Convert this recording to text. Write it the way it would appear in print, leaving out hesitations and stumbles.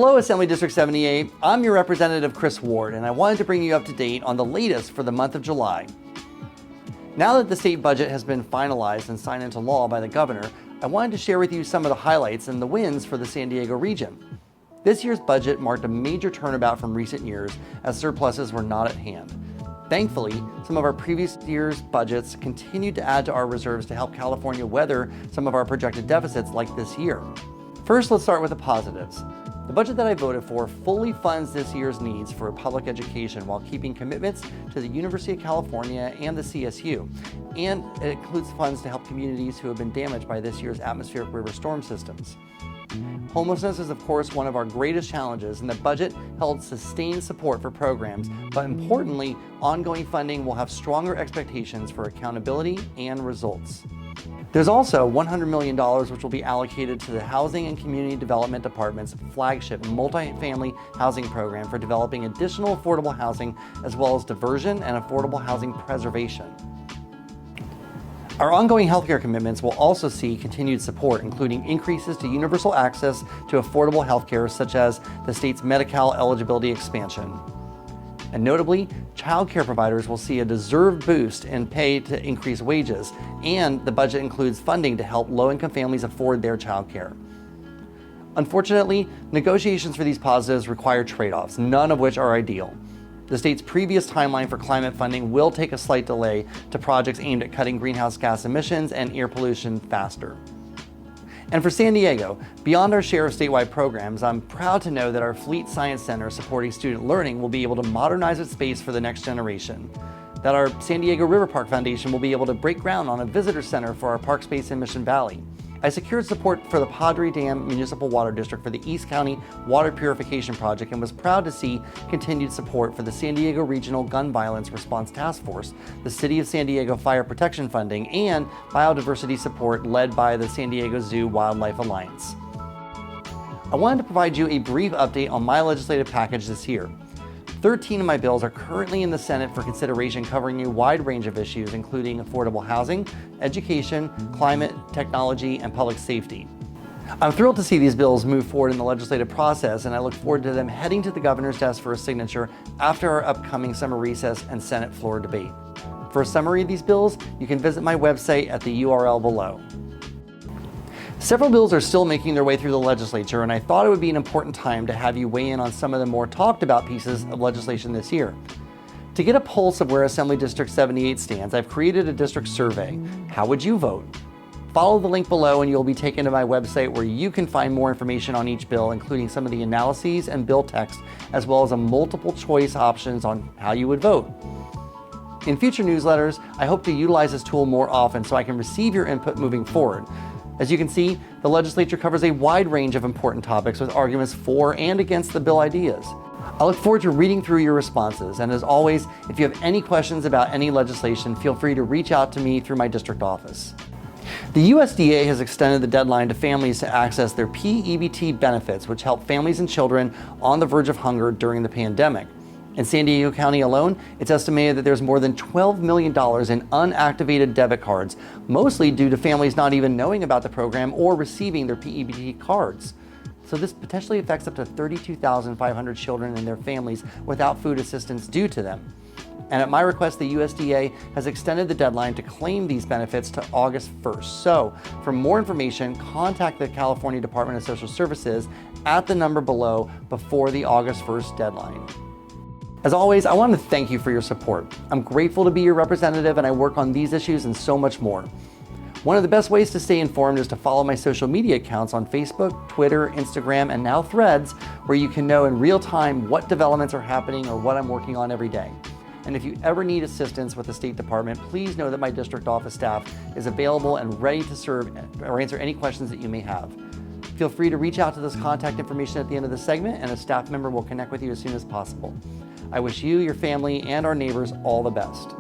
Hello, Assembly District 78. I'm your representative, Chris Ward, and I wanted to bring you up to date on the latest for the month of July. Now that the state budget has been finalized and signed into law by the governor, I wanted to share with you some of the highlights and the wins for the San Diego region. This year's budget marked a major turnabout from recent years as surpluses were not at hand. Thankfully, some of our previous year's budgets continued to add to our reserves to help California weather some of our projected deficits like this year. First, let's start with the positives. The budget that I voted for fully funds this year's needs for public education while keeping commitments to the University of California and the CSU. And it includes funds to help communities who have been damaged by this year's atmospheric river storm systems. Homelessness is, of course, one of our greatest challenges, and the budget held sustained support for programs, but importantly, ongoing funding will have stronger expectations for accountability and results. There's also $100 million which will be allocated to the Housing and Community Development Department's flagship multifamily housing program for developing additional affordable housing, as well as diversion and affordable housing preservation. Our ongoing healthcare commitments will also see continued support, including increases to universal access to affordable healthcare, such as the state's Medi-Cal eligibility expansion. And notably, child care providers will see a deserved boost in pay to increase wages, and the budget includes funding to help low-income families afford their child care. Unfortunately, negotiations for these positives require trade-offs, none of which are ideal. The state's previous timeline for climate funding will take a slight delay to projects aimed at cutting greenhouse gas emissions and air pollution faster. And for San Diego, beyond our share of statewide programs, I'm proud to know that our Fleet Science Center supporting student learning will be able to modernize its space for the next generation, that our San Diego River Park Foundation will be able to break ground on a visitor center for our park space in Mission Valley. I secured support for the Padre Dam Municipal Water District for the East County Water Purification Project and was proud to see continued support for the San Diego Regional Gun Violence Response Task Force, the City of San Diego Fire Protection Funding, and biodiversity support led by the San Diego Zoo Wildlife Alliance. I wanted to provide you a brief update on my legislative package this year. 13 of my bills are currently in the Senate for consideration, covering a wide range of issues, including affordable housing, education, climate, technology, and public safety. I'm thrilled to see these bills move forward in the legislative process, and I look forward to them heading to the governor's desk for a signature after our upcoming summer recess and Senate floor debate. For a summary of these bills, you can visit my website at the URL below. Several bills are still making their way through the legislature, and I thought it would be an important time to have you weigh in on some of the more talked about pieces of legislation this year. To get a pulse of where Assembly District 78 stands, I've created a district survey. How would you vote? Follow the link below and you'll be taken to my website where you can find more information on each bill, including some of the analyses and bill text, as well as a multiple choice options on how you would vote. In future newsletters, I hope to utilize this tool more often so I can receive your input moving forward. As you can see, the legislature covers a wide range of important topics with arguments for and against the bill ideas. I look forward to reading through your responses, and as always, if you have any questions about any legislation, feel free to reach out to me through my district office. The USDA has extended the deadline to families to access their PEBT benefits, which help families and children on the verge of hunger during the pandemic. In San Diego County alone, it's estimated that there's more than $12 million in unactivated debit cards, mostly due to families not even knowing about the program or receiving their PEBT cards. So this potentially affects up to 32,500 children and their families without food assistance due to them. And at my request, the USDA has extended the deadline to claim these benefits to August 1st. So for more information, contact the California Department of Social Services at the number below before the August 1st deadline. As always, I want to thank you for your support. I'm grateful to be your representative, and I work on these issues and so much more. One of the best ways to stay informed is to follow my social media accounts on Facebook, Twitter, Instagram, and now Threads, where you can know in real time what developments are happening or what I'm working on every day. And if you ever need assistance with the State Department, please know that my district office staff is available and ready to serve or answer any questions that you may have. Feel free to reach out to this contact information at the end of the segment, and a staff member will connect with you as soon as possible. I wish you, your family, and our neighbors all the best.